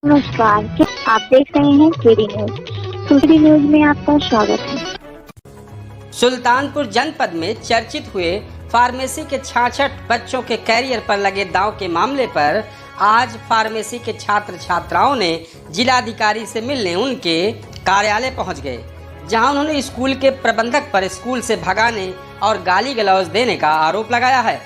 नमस्कार, क्या आप देख रहे हैं केडी न्यूज। केडी न्यूज में आपका स्वागत है। सुल्तानपुर जनपद में चर्चित हुए फार्मेसी के 66 बच्चों के कैरियर पर लगे दांव के मामले पर आज फार्मेसी के छात्र छात्राओं ने जिलाधिकारी से मिलने उनके कार्यालय पहुंच गए, जहां उन्होंने स्कूल के प्रबंधक पर स्कूल से भगाने और गाली गलौज देने का आरोप लगाया है।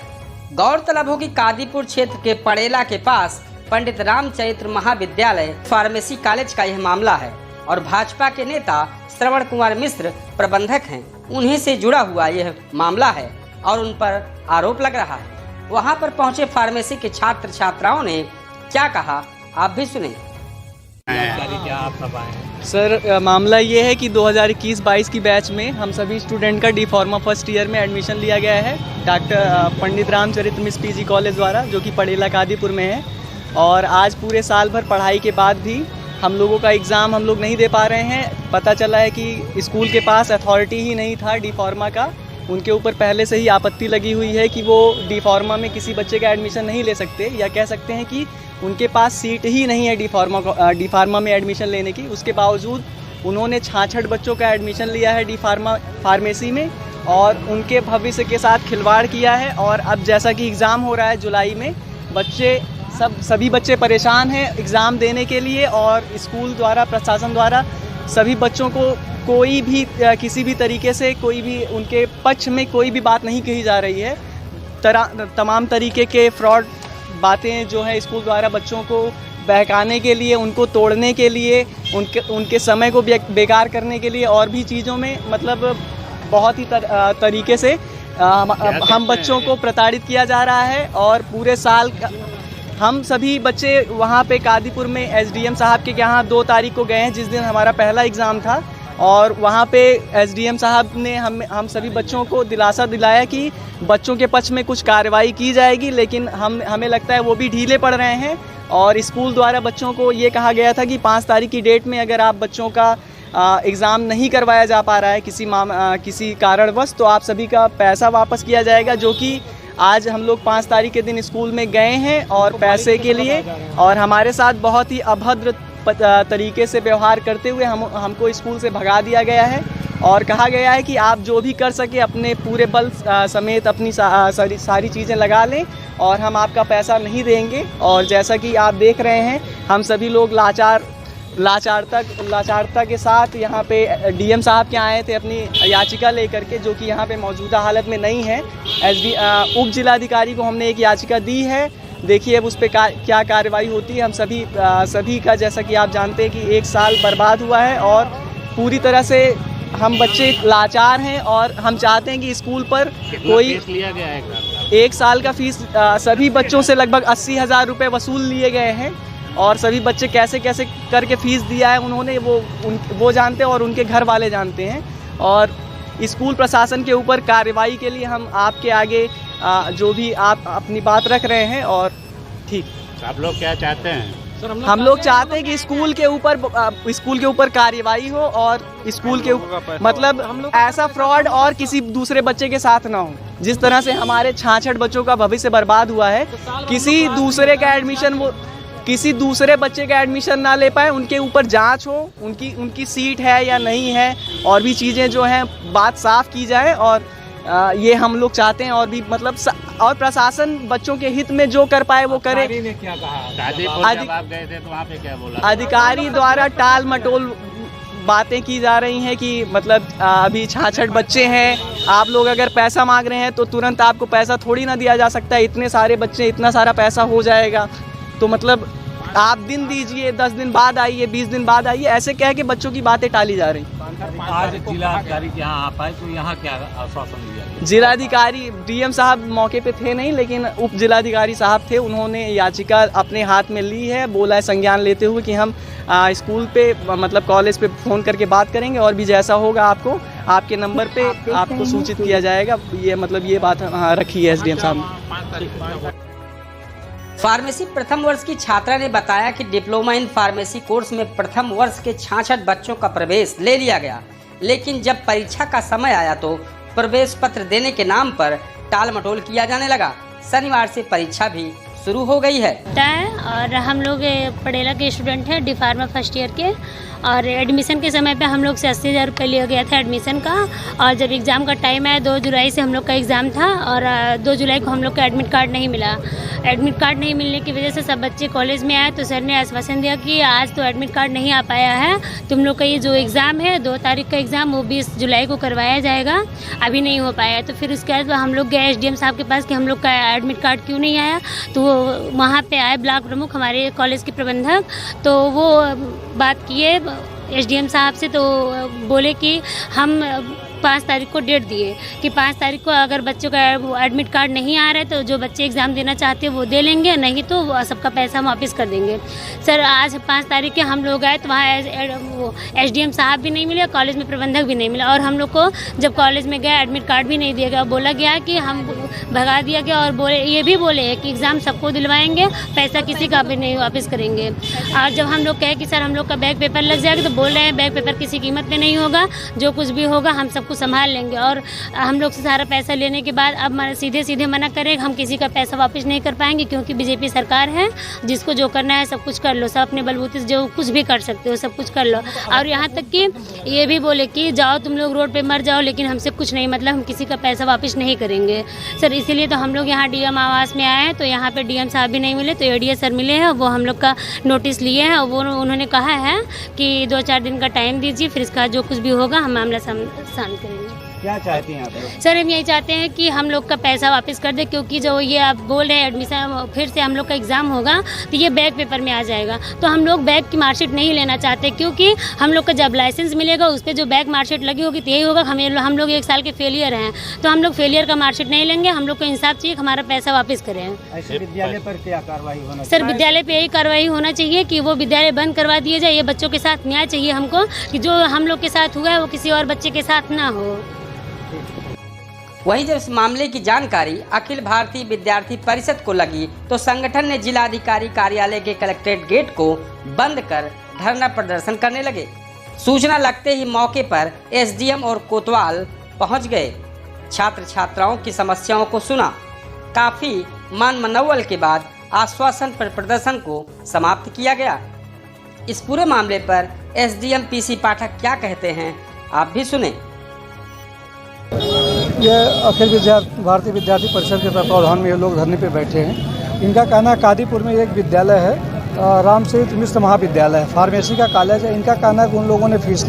गौरतलब हो कि कादीपुर क्षेत्र के पड़ेला के पास पंडित रामचरित्र महाविद्यालय फार्मेसी कॉलेज का यह मामला है और भाजपा के नेता श्रवण कुमार मिश्र प्रबंधक हैं, उन्हीं से जुड़ा हुआ यह मामला है और उन पर आरोप लग रहा है। वहां पर पहुंचे फार्मेसी के छात्र छात्राओं ने क्या कहा, आप भी सुने। सर, मामला ये है कि 2021-22 की बैच में हम सभी स्टूडेंट का डी फार्मा फर्स्ट ईयर में एडमिशन लिया गया है डॉक्टर पंडित रामचरित्र मिश्र पीजी कॉलेज द्वारा, जो कि पड़ेला कादीपुर में है। और आज पूरे साल भर पढ़ाई के बाद भी हम लोगों का एग्ज़ाम हम लोग नहीं दे पा रहे हैं। पता चला है कि स्कूल के पास अथॉरिटी ही नहीं था डी फार्मा का। उनके ऊपर पहले से ही आपत्ति लगी हुई है कि वो डी फार्मा में किसी बच्चे का एडमिशन नहीं ले सकते, या कह सकते हैं कि उनके पास सीट ही नहीं है डी फार्मा में एडमिशन लेने की। उसके बावजूद उन्होंने 66 बच्चों का एडमिशन लिया है डी फार्मेसी में और उनके भविष्य के साथ खिलवाड़ किया है। और अब जैसा कि एग्ज़ाम हो रहा है जुलाई में, सभी बच्चे परेशान हैं एग्ज़ाम देने के लिए, और स्कूल द्वारा, प्रशासन द्वारा सभी बच्चों को कोई भी किसी भी तरीके से कोई भी उनके पक्ष में कोई भी बात नहीं कही जा रही है। तमाम तरीके के फ्रॉड बातें जो है स्कूल द्वारा बच्चों को बहकाने के लिए, उनको तोड़ने के लिए, उनके समय को बेकार करने के लिए और भी चीज़ों में मतलब बहुत ही तरीके से हम बच्चों को प्रताड़ित किया जा रहा है। और पूरे साल हम सभी बच्चे वहाँ पे कादीपुर में एसडीएम साहब के यहाँ 2 तारीख को गए हैं, जिस दिन हमारा पहला एग्ज़ाम था। और वहाँ पे एसडीएम साहब ने हम सभी बच्चों को दिलासा दिलाया कि बच्चों के पक्ष में कुछ कार्रवाई की जाएगी, लेकिन हमें लगता है वो भी ढीले पड़ रहे हैं। और स्कूल द्वारा बच्चों को ये कहा गया था कि 5 तारीख की डेट में अगर आप बच्चों का एग्ज़ाम नहीं करवाया जा पा रहा है किसी कारणवश, तो आप सभी का पैसा वापस किया जाएगा। जो कि आज हम लोग 5 तारीख के दिन स्कूल में गए हैं और पैसे के लिए, और हमारे साथ बहुत ही अभद्र तरीके से व्यवहार करते हुए हमको स्कूल से भगा दिया गया है। और कहा गया है कि आप जो भी कर सके अपने पूरे बल समेत अपनी सारी चीज़ें लगा लें और हम आपका पैसा नहीं देंगे। और जैसा कि आप देख रहे हैं, हम सभी लोग लाचारता के साथ यहाँ पे डीएम साहब के आए थे अपनी याचिका लेकर के, जो कि यहाँ पे मौजूदा हालत में नहीं है। उप जिलाधिकारी को हमने एक याचिका दी है, देखिए अब उस पर क्या कार्रवाई होती है। हम सभी का, जैसा कि आप जानते हैं कि 1 साल बर्बाद हुआ है और पूरी तरह से हम बच्चे लाचार हैं। और हम चाहते हैं कि स्कूल पर कोई लिया गया है 1 साल का फीस सभी बच्चों से लगभग 80,000 रुपये वसूल लिए गए हैं। और सभी बच्चे कैसे करके फ़ीस दिया है उन्होंने, वो जानते हैं और उनके घर वाले जानते हैं। और स्कूल प्रशासन के ऊपर कार्रवाई के लिए हम आपके आगे जो भी आप अपनी बात रख रहे हैं। और ठीक, आप लोग क्या चाहते हैं? हम लोग चाहते हैं कि स्कूल के ऊपर कार्रवाई हो और स्कूल के मतलब ऐसा फ्रॉड और किसी दूसरे बच्चे के साथ ना हो। जिस तरह से हमारे 66 बच्चों का भविष्य बर्बाद हुआ है, किसी दूसरे बच्चे का एडमिशन ना ले पाए, उनके ऊपर जांच हो, उनकी सीट है या नहीं है, और भी चीज़ें जो हैं बात साफ की जाए। और ये हम लोग चाहते हैं। और भी मतलब और प्रशासन बच्चों के हित में जो कर पाए वो करे। ने क्या कहा? जब आप गए थे तो वहाँ पे क्या बोला? अधिकारी द्वारा टाल मटोल बातें की जा रही हैं कि मतलब अभी 66 बच्चे हैं, आप लोग अगर पैसा मांग रहे हैं तो तुरंत आपको पैसा थोड़ी ना दिया जा सकता है। इतने सारे बच्चे, इतना सारा पैसा हो जाएगा, तो मतलब आप दिन दीजिए, 10 दिन बाद आइए, 20 दिन बाद आइए, ऐसे कह के बच्चों की बातें टाली जा रही। आज जिलाधिकारी के यहाँ आप आए तो यहाँ क्या आश्वासन दिया? जिलाधिकारी डीएम साहब मौके पे थे नहीं, लेकिन उप जिलाधिकारी साहब थे। उन्होंने याचिका अपने हाथ में ली है, बोला है संज्ञान लेते हुए कि हम स्कूल पे मतलब कॉलेज पे फ़ोन करके बात करेंगे, और भी जैसा होगा आपके नंबर पे आपको सूचित किया जाएगा। ये मतलब ये बात रखी है एसडीएम साहब ने। फार्मेसी प्रथम वर्ष की छात्रा ने बताया कि डिप्लोमा इन फार्मेसी कोर्स में प्रथम वर्ष के 66 बच्चों का प्रवेश ले लिया गया, लेकिन जब परीक्षा का समय आया तो प्रवेश पत्र देने के नाम पर टाल मटोल किया जाने लगा। शनिवार से परीक्षा भी शुरू हो गई है। और हम लोग पड़ेला के स्टूडेंट हैं, डी फार्मा फर्स्ट ईयर के। और एडमिशन के समय पे हम लोग से 80,000 रुपये लिया गया था एडमिशन का। और जब एग्ज़ाम का टाइम आया 2 जुलाई से हम लोग का एग्ज़ाम था और 2 जुलाई को हम लोग का एडमिट कार्ड नहीं मिला। एडमिट कार्ड नहीं मिलने की वजह से सब बच्चे कॉलेज में आए तो सर ने आश्वासन दिया कि आज तो एडमिट कार्ड नहीं आ पाया है, तुम लोग का ये जो एग्ज़ाम है 2 तारीख का एग्ज़ाम वो 20 जुलाई को करवाया जाएगा, अभी नहीं हो पाया। तो फिर उसके बाद हम लोग गए SDM साहब के पास कि हम लोग का एडमिट कार्ड क्यों नहीं आया। तो वो वहाँ पे आए ब्लॉक प्रमुख हमारे कॉलेज के प्रबंधक, तो वो बात किए SDM साहब से, तो बोले कि हम 5 तारीख को डेट दिए कि 5 तारीख को अगर बच्चों का एडमिट कार्ड नहीं आ रहा है तो जो बच्चे एग्ज़ाम देना चाहते हैं वो दे लेंगे, नहीं तो सबका पैसा हम वापस कर देंगे। सर आज 5 तारीख के हम लोग आए तो वहाँ SDM साहब भी नहीं मिले, कॉलेज में प्रबंधक भी नहीं मिला। और हम लोग को जब कॉलेज में गए एडमिट कार्ड भी नहीं दिया गया, बोला गया कि हम भगा दिया गया। और ये भी बोले कि एग्ज़ाम सबको दिलवाएंगे, पैसा किसी का भी नहीं वापस करेंगे। और जब हम लोग कहे कि सर हम लोग का बैग पेपर लग जाएगा तो बोल रहे हैं बैग पेपर किसी कीमत पे नहीं होगा, जो कुछ भी होगा हम सबको संभाल लेंगे। और हम लोग से सारा पैसा लेने के बाद अब सीधे मना करें, हम किसी का पैसा वापस नहीं कर पाएंगे क्योंकि बीजेपी सरकार है, जिसको जो करना है सब कुछ कर लो, सब अपने बलबूते से जो कुछ भी कर सकते हो सब कुछ कर लो। और यहाँ तक कि ये भी बोले कि जाओ तुम लोग रोड पे मर जाओ लेकिन हमसे कुछ नहीं, मतलब हम किसी का पैसा वापस नहीं करेंगे। सर इसीलिए तो हम लोग यहाँ DM आवास में आए हैं, तो यहाँ पे DM साहब भी नहीं मिले तो ADS सर मिले हैं, वो हम लोग का नोटिस लिए हैं। वो उन्होंने कहा है कि 2-4 दिन का टाइम दीजिए, फिर इसका जो कुछ भी होगा हम मामला शांत करेंगे। क्या चाहती हैं आप लोग? सर हम यही चाहते हैं कि हम लोग का पैसा वापस कर दे, क्योंकि जो ये आप बोल रहे हैं एडमिशन फिर से हम लोग का एग्ज़ाम होगा तो ये बैक पेपर में आ जाएगा। तो हम लोग बैक की मार्कशीट नहीं लेना चाहते, क्योंकि हम लोग का जब लाइसेंस मिलेगा उस पर जो बैक मार्कशीट लगी होगी तो यही होगा हम लोग 1 साल के फेलियर हैं, तो हम लोग फेलियर का मार्कशीट नहीं लेंगे। हम लोग को इंसाफ चाहिए, हमारा पैसा वापस करें। ऐसे विद्यालय पर क्या कार्रवाई होना चाहिए? सर विद्यालय पे यही कार्रवाई होना चाहिए कि वो विद्यालय बंद करवा दिया जाए। ये बच्चों के साथ न्याय चाहिए हमको, कि जो हम लोग के साथ हुआ है वो किसी और बच्चे के साथ ना हो। वहीं जब इस मामले की जानकारी अखिल भारतीय विद्यार्थी परिषद को लगी तो संगठन ने जिलाधिकारी कार्यालय के कलेक्ट्रेट गेट को बंद कर धरना प्रदर्शन करने लगे। सूचना लगते ही मौके पर SDM और कोतवाल पहुंच गए, छात्र छात्राओं की समस्याओं को सुना। काफी मनमनौवल के बाद आश्वासन पर प्रदर्शन को समाप्त किया गया। इस पूरे मामले पर SDM PC पाठक क्या कहते हैं आप भी सुने। यह अखिल भारतीय विद्यार्थी परिषद के तत्वावधान में ये लोग धरने पे बैठे हैं। इनका कहना है कादीपुर में एक विद्यालय है, रामचरित मिश्र महाविद्यालय, फार्मेसी का कॉलेज है। इनका कहना है कि उन लोगों ने फीस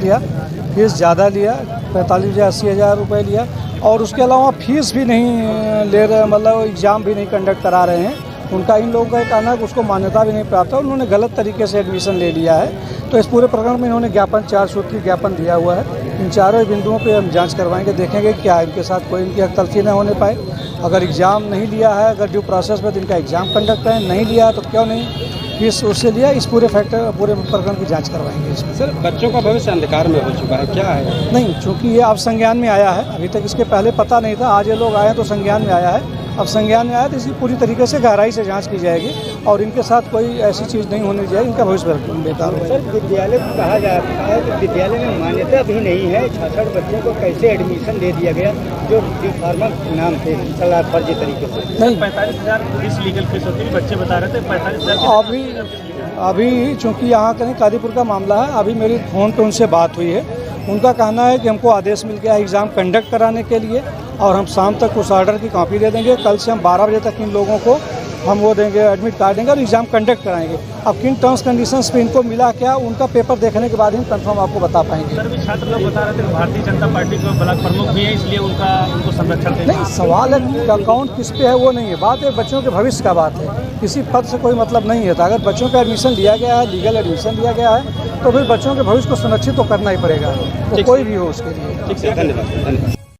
ज़्यादा लिया, 45,000-80,000 रुपये लिया, और उसके अलावा फीस भी नहीं ले रहे, मतलब एग्ज़ाम भी नहीं कंडक्ट करा रहे हैं। उनका इन लोगों का कहना है कि उसको मान्यता भी नहीं प्राप्त है, उन्होंने गलत तरीके से एडमिशन ले लिया है। तो इस पूरे प्रकरण में इन्होंने ज्ञापन 4 सूत्री ज्ञापन दिया हुआ है। इन चारों बिंदुओं पे हम जांच करवाएंगे, देखेंगे क्या इनके साथ कोई इनकी हकतलफी न होने पाए। अगर एग्ज़ाम नहीं लिया है, अगर ड्यू प्रोसेस में तो इनका एग्ज़ाम कंडक्ट करें, नहीं लिया है तो क्यों नहीं फीस उससे लिया, इस पूरे प्रकरण की जांच करवाएंगे इसमें। सर बच्चों का भविष्य अंधकार में हो चुका है, क्या है? नहीं, चूँकि ये अब संज्ञान में आया है, अभी तक इसके पहले पता नहीं था, आज ये लोग आए तो संज्ञान में आया है। अब संज्ञान में आया तो इसकी पूरी तरीके से गहराई से जांच की जाएगी और इनके साथ कोई ऐसी चीज़ नहीं होनी चाहिए, इनका भविष्य बेकार हो। सर विद्यालय को कहा जाता है कि विद्यालय में मान्यता भी नहीं है, 66 बच्चों को कैसे एडमिशन दे दिया गया जो डी फार्मा नाम थे फर्जी तरीके से? नहीं, 45,000 फीस लीगल फीस होती है, बच्चे बता रहे थे 45,000। अभी चूँकि यहाँ कहीं कादीपुर का मामला है, अभी मेरी फ़ोन पे उनसे बात हुई है। उनका कहना है कि हमको आदेश मिल गया है एग्ज़ाम कंडक्ट कराने के लिए और हम शाम तक उस ऑर्डर की कॉपी दे देंगे। कल से हम 12 बजे तक इन लोगों को हम वो देंगे, एडमिट कार्ड देंगे और एग्ज़ाम कंडक्ट कराएंगे। अब किन टर्म्स कंडीशंस पे इनको मिला क्या, उनका पेपर देखने के बाद ही कंफर्म आपको बता पाएंगे। सर भी छात्र लोग बता रहे थे भारतीय जनता पार्टी के ब्लॉक प्रमुख भी है, इसलिए उनको संरक्षण देना। नहीं, सवाल है कि अकाउंट किस पे है वो नहीं है, बात है बच्चों के भविष्य का बात है। किसी पद से कोई मतलब नहीं है। तो अगर बच्चों का एडमिशन लिया गया है, लीगल एडमिशन लिया गया है, तो फिर बच्चों के भविष्य को सुरक्षित तो करना ही पड़ेगा, तो कोई भी हो उसके लिए। ठीक है, धन्यवाद।